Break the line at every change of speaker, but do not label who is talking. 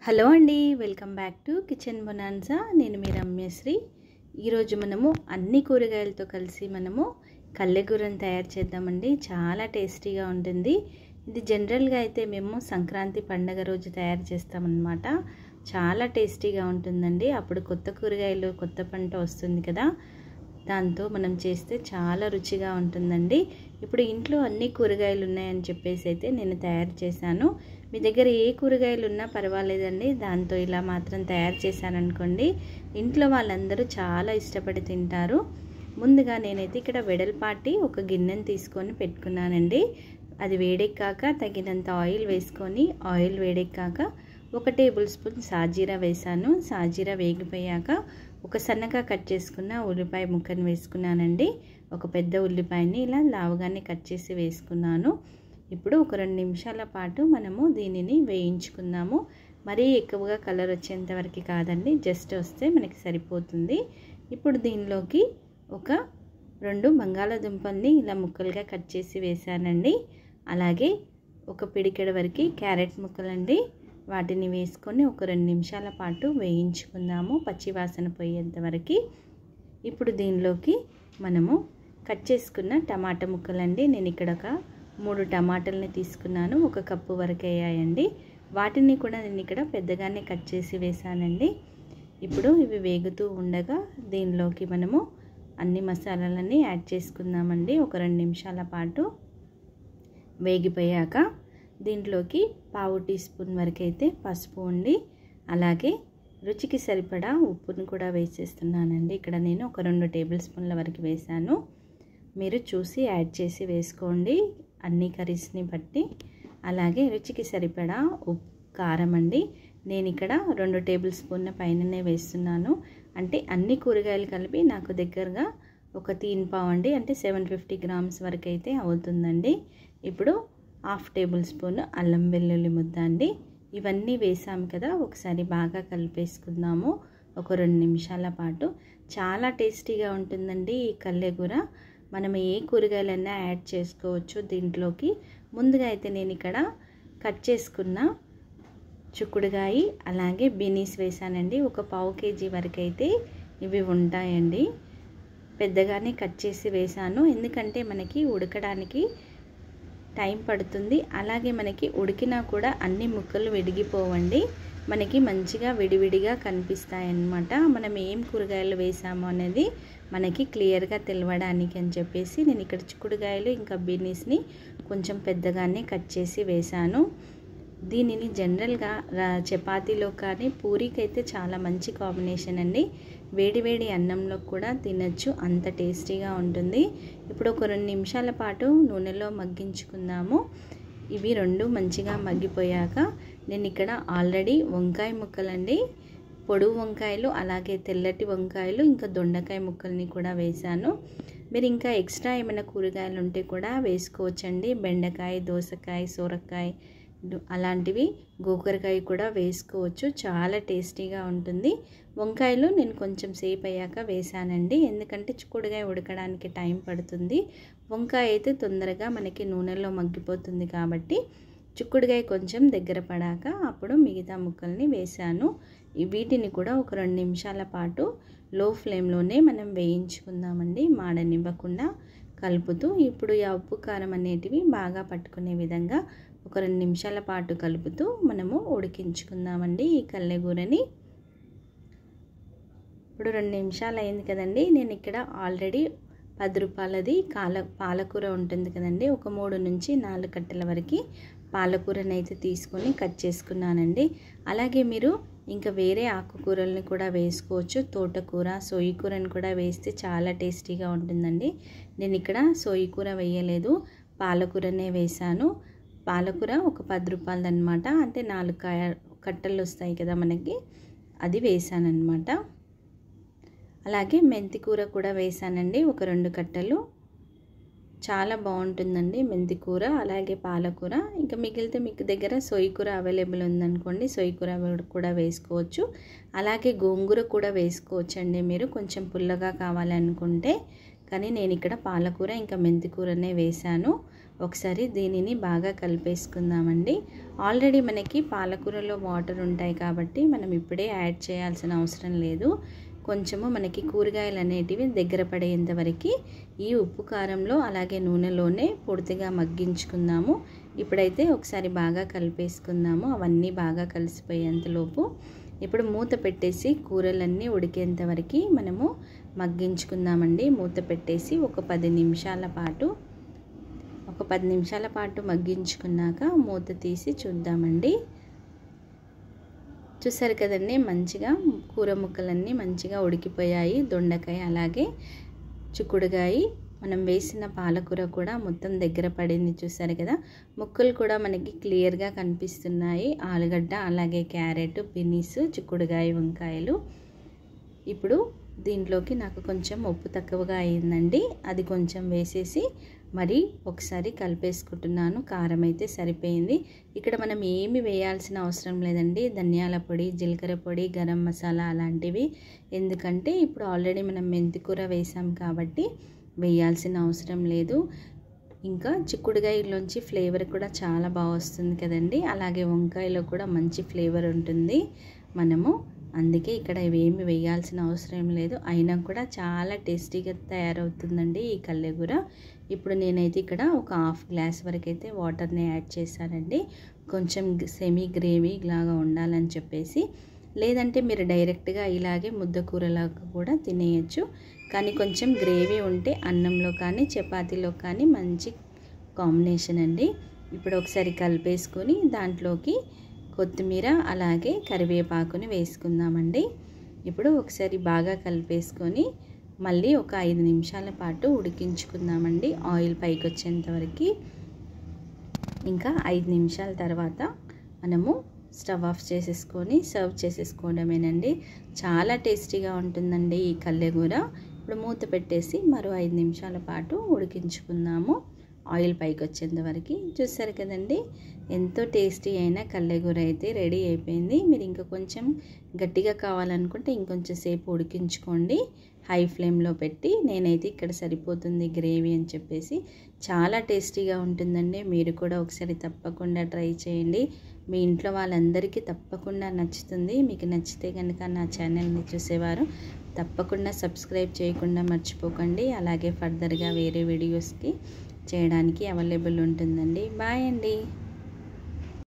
Hello అండి, welcome back to kitchen bonanza. నేను మీ రమ్యశ్రీ. ఈరోజు మనము అన్ని కూరగాయలతో కలిసి మనము కల్లెగూరను తయారు చేద్దామండి. చాలా టేస్టీగా ఉంటుంది. ఇది జనరల్గా అయితే మేము సంక్రాంతి పండగ రోజు తయారు చేస్తామన్నమాట. చాలా టేస్టీగా ఉంటుందండి. అప్పుడు కొత్త కూరగాయలు, కొత్త పంట వస్తుంది కదా, దాంతో మనం చేస్తే చాలా రుచిగా ఉంటుందండి. ఇప్పుడు ఇంట్లో అన్ని కూరగాయలు ఉన్నాయని చెప్పేసి అయితే నేను తయారు చేశాను. మీ దగ్గర ఏ కూరగాయలు ఉన్నా పర్వాలేదండి, దాంతో ఇలా మాత్రం తయారు చేశాననుకోండి, ఇంట్లో వాళ్ళందరూ చాలా ఇష్టపడి తింటారు. ముందుగా నేనైతే ఇక్కడ వెడల్పాటి ఒక గిన్నెను తీసుకొని పెట్టుకున్నానండి. అది వేడెక్కాక తగినంత ఆయిల్ వేసుకొని, ఆయిల్ వేడెక్కాక 1 టేబుల్ స్పూన్ సాజీరా వేసాను. సాజీరా వేగిపోయాక ఒక సన్నగా కట్ చేసుకున్న ఉల్లిపాయ ముక్కను వేసుకున్నానండి. ఒక పెద్ద ఉల్లిపాయని ఇలా లావుగానే కట్ చేసి వేసుకున్నాను. ఇప్పుడు ఒక 2 నిమిషాల పాటు మనము దీనిని వేయించుకుందాము. మరీ ఎక్కువగా కలర్ వచ్చేంత వరకు కాదండి, జస్ట్ వస్తే మనకి సరిపోతుంది. ఇప్పుడు దీనిలోకి ఒక 2 బంగాళాదుంపల్ని ఇలా ముక్కలుగా కట్ చేసి వేసానండి. అలాగే ఒక పిడికెడ వరకు క్యారెట్ ముక్కలండి, వాటిని వేసుకొని ఒక 2 నిమిషాల పాటు వేయించుకుందాము, పచ్చివాసన పోయేంత వరకు. ఇప్పుడు దీనిలోకి మనము కట్ చేసుకున్న టమాటా ముక్కలండి, నేను ఇక్కడ ఒక 3 టమాటాలని తీసుకున్నాను. 1 కప్పు వరకు అయ్యాయండి. వాటిని కూడా నేను ఇక్కడ పెద్దగానే కట్ చేసి వేసానండి. ఇప్పుడు ఇవి వేగుతూ ఉండగా దీనిలోకి మనము అన్ని మసాలాలని యాడ్ చేసుకుందామండి. ఒక 2 నిమిషాల పాటు వేగిపోయాక దీంట్లోకి 1/2 టీ స్పూన్ వరకు అయితే పసుపు ఉండి, అలాగే రుచికి సరిపడా ఉప్పును కూడా వేసేస్తున్నానండి. ఇక్కడ నేను ఒక 2 టేబుల్ స్పూన్ల వరకు వేసాను. మీరు చూసి యాడ్ చేసి వేసుకోండి అన్ని కర్రీస్ని బట్టి. అలాగే రుచికి సరిపడా కారం అండి, నేను ఇక్కడ 2 టేబుల్ స్పూన్ల పైననే వేస్తున్నాను. అంటే అన్ని కూరగాయలు కలిపి నాకు దగ్గరగా ఒక 3 పావు అండి, అంటే 750 గ్రామ్స్ వరకు అయితే అవుతుందండి. ఇప్పుడు 1/2 టేబుల్ స్పూన్ అల్లం వెల్లుల్లి ముద్ద అండి. ఇవన్నీ వేసాము కదా, ఒకసారి బాగా కలిపేసుకుందాము ఒక 2 నిమిషాల పాటు. చాలా టేస్టీగా ఉంటుందండి ఈ కల్లెగూర. మనం ఏ కూరగాయలైనా యాడ్ చేసుకోవచ్చు దీంట్లోకి. ముందుగా అయితే నేను ఇక్కడ కట్ చేసుకున్న చిక్కుడుకాయ అలాగే బీనీస్ వేసానండి. ఒక 1/2 కేజీ వరకు అయితే ఇవి ఉంటాయండి. పెద్దగానే కట్ చేసి వేసాను, ఎందుకంటే మనకి ఉడకడానికి టైం పడుతుంది. అలాగే మనకి ఉడికినా కూడా అన్ని ముక్కలు విడిగిపోవండి, మనకి మంచిగా విడివిడిగా కనిపిస్తాయన్నమాట. మనం ఏం కూరగాయలు వేసాము అనేది మనకి క్లియర్గా తెలవడానికి అని చెప్పేసి నేను ఇక్కడ చిక్కుడుకాయలు ఇంకా బీనీస్ని కొంచెం పెద్దగానే కట్ చేసి వేసాను. దీనిని జనరల్గా చపాతీలో కానీ పూరీకి అయితే చాలా మంచి కాంబినేషన్ అండి. వేడివేడి అన్నంలో కూడా తినచ్చు, అంత టేస్టీగా ఉంటుంది. ఇప్పుడు ఒక 2 నిమిషాల పాటు నూనెలో మగ్గించుకుందాము. ఇవి 2 మంచిగా మగ్గిపోయాక నేను ఇక్కడ ఆల్రెడీ వంకాయ ముక్కలండి, పొడుగు వంకాయలు అలాగే తెల్లటి వంకాయలు ఇంకా దొండకాయ ముక్కల్ని కూడా వేసాను. మీరు ఇంకా ఎక్స్ట్రా ఏమైనా కూరగాయలు ఉంటే కూడా వేసుకోవచ్చండి. బెండకాయ, దోసకాయ, సొరకాయ అలాంటివి, గోకరకాయ కూడా వేసుకోవచ్చు, చాలా టేస్టీగా ఉంటుంది. వంకాయలు నేను కొంచెం సేపు అయ్యాక వేసానండి, ఎందుకంటే చిక్కుడుకాయ ఉడకడానికి టైం పడుతుంది. వంకాయ అయితే తొందరగా మనకి నూనెలో మగ్గిపోతుంది కాబట్టి చిక్కుడుకాయ కొంచెం దగ్గర పడాక అప్పుడు మిగతా ముక్కల్ని వేసాను. వీటిని కూడా ఒక 2 నిమిషాల పాటు లో ఫ్లేమ్లోనే మనం వేయించుకుందామండి, మాడనివ్వకుండా కలుపుతూ. ఇప్పుడు ఈ ఉప్పు కారం అనేటివి బాగా పట్టుకునే విధంగా ఒక 2 నిమిషాల పాటు కలుపుతూ మనము ఉడికించుకుందామండి ఈ కల్లెగూరని. ఇప్పుడు 2 నిమిషాలు అయింది కదండి. నేను ఇక్కడ ఆల్రెడీ 10 రూపాయలది పాలకూర ఉంటుంది కదండి, ఒక 3 నుంచి 4 కట్టల వరకు పాలకూరని అయితే తీసుకొని కట్ చేసుకున్నానండి. అలాగే మీరు ఇంకా వేరే ఆకుకూరల్ని కూడా వేసుకోవచ్చు. తోటకూర, సోయికూరని కూడా వేస్తే చాలా టేస్టీగా ఉంటుందండి. నేను ఇక్కడ సోయికూర వేయలేదు, పాలకూరనే వేసాను. పాలకూర ఒక 10 రూపాయలది అనమాట, అంటే 4 కట్టలు వస్తాయి కదా మనకి, అది వేసానమాట. అలాగే మెంతికూర కూడా వేసానండి, ఒక 2 కట్టలు. చాలా బాగుంటుందండి మెంతికూర అలాగే పాలకూర. ఇంకా మిగిలితే మీకు దగ్గర సోయికూర అవైలబుల్ ఉందనుకోండి, సోయికూర కూడా వేసుకోవచ్చు. అలాగే గోంగూర కూడా వేసుకోవచ్చు అండి మీరు కొంచెం పుల్లగా కావాలనుకుంటే. కానీ నేను ఇక్కడ పాలకూర ఇంకా మెంతికూరనే వేసాను. ఒకసారి దీనిని బాగా కలిపేసుకుందామండి. ఆల్రెడీ మనకి పాలకూరలో వాటర్ ఉంటాయి కాబట్టి మనం ఇప్పుడే యాడ్ చేయాల్సిన అవసరం లేదు. కొంచెము మనకి కూరగాయలు అనేటివి దగ్గర పడేంత వరకు ఈ ఉప్పు కారంలో అలాగే నూనెలోనే పూర్తిగా మగ్గించుకుందాము. ఇప్పుడైతే ఒకసారి బాగా కలిపేసుకుందాము, అవన్నీ బాగా కలిసిపోయేంతలోపు. ఇప్పుడు మూత పెట్టేసి కూరలన్నీ ఉడికేంత వరకు మనము మగ్గించుకుందామండి. మూత పెట్టేసి ఒక 10 నిమిషాల పాటు మగ్గించుకున్నాక మూత తీసి చూద్దామండి. చూసారు కదండి, మంచిగా కూర ముక్కలన్నీ మంచిగా ఉడికిపోయాయి. దొండకాయ అలాగే చిక్కుడుకాయ మనం వేసిన పాలకూర కూడా మొత్తం దగ్గర పడింది. చూసారు కదా, ముక్కలు కూడా మనకి క్లియర్గా కనిపిస్తున్నాయి. ఆలుగడ్డ అలాగే క్యారెట్, బీన్స్, చిక్కుడుకాయ, వంకాయలు. ఇప్పుడు దీంట్లోకి నాకు కొంచెం ఉప్పు తక్కువగా అయిందండి, అది కొంచెం వేసేసి మరి ఒకసారి కలిపేసుకుంటున్నాను. కారం అయితే సరిపోయింది. ఇక్కడ మనం ఏమి వేయాల్సిన అవసరం లేదండి, ధనియాల పొడి, జీలకర్ర పొడి, గరం మసాలా అలాంటివి. ఎందుకంటే ఇప్పుడు ఆల్రెడీ మనం మెంతికూర వేసాం కాబట్టి వేయాల్సిన అవసరం లేదు. ఇంకా చిక్కుడుకాయలోంచి ఫ్లేవర్ కూడా చాలా బాగా వస్తుంది కదండి, అలాగే వంకాయలో కూడా మంచి ఫ్లేవర్ ఉంటుంది. మనము అందుకే ఇక్కడ ఇవేమి వేయాల్సిన అవసరం లేదు. అయినా కూడా చాలా టేస్టీగా తయారవుతుందండి ఈ కల్లెగూర. ఇప్పుడు నేనైతే ఇక్కడ ఒక హాఫ్ గ్లాస్ వరకు అయితే వాటర్ని యాడ్ చేశానండి, కొంచెం సెమీ గ్రేవీ లాగా ఉండాలని చెప్పేసి. లేదంటే మీరు డైరెక్ట్గా ఇలాగే ముద్దకూరలాగా కూడా తినేయచ్చు. కానీ కొంచెం గ్రేవీ ఉంటే అన్నంలో కానీ చపాతీలో కానీ మంచి కాంబినేషన్ అండి. ఇప్పుడు ఒకసారి కలిపేసుకొని దాంట్లోకి కొత్తిమీర అలాగే కరివేపాకుని వేసుకుందామండి. ఇప్పుడు ఒకసారి బాగా కలిపేసుకొని మళ్ళీ ఒక 5 నిమిషాల పాటు ఉడికించుకుందామండి, ఆయిల్ పైకి వచ్చేంత వరకు. ఇంకా 5 నిమిషాల తర్వాత మనము స్టవ్ ఆఫ్ చేసేసుకొని సర్వ్ చేసేసుకోవడమేనండి. చాలా టేస్టీగా ఉంటుందండి ఈ కల్లెగూర. ఇప్పుడు మూత పెట్టేసి మరో 5 నిమిషాల పాటు ఉడికించుకుందాము, ఆయిల్ పైకి వచ్చేంత వరకు. చూసారు కదండి, ఎంతో టేస్టీ అయిన కల్లెగూర అయితే రెడీ అయిపోయింది. మీరు ఇంకా కొంచెం గట్టిగా కావాలనుకుంటే ఇంకొంచెం సేపు ఉడికించుకోండి హై ఫ్లేమ్లో పెట్టి. నేనైతే ఇక్కడ సరిపోతుంది గ్రేవీ అని చెప్పేసి. చాలా టేస్టీగా ఉంటుందండి, మీరు కూడా ఒకసారి తప్పకుండా ట్రై చేయండి. మీ ఇంట్లో వాళ్ళందరికీ తప్పకుండా నచ్చుతుంది. మీకు నచ్చితే కనుక నా ఛానల్ని చూసేవారు తప్పకుండా సబ్స్క్రైబ్ చేయకుండా మర్చిపోకండి. అలాగే ఫర్దర్గా వేరే వీడియోస్కి చేయడానికి అవైలబుల్ ఉంటుందండి. బాయ్ అండి.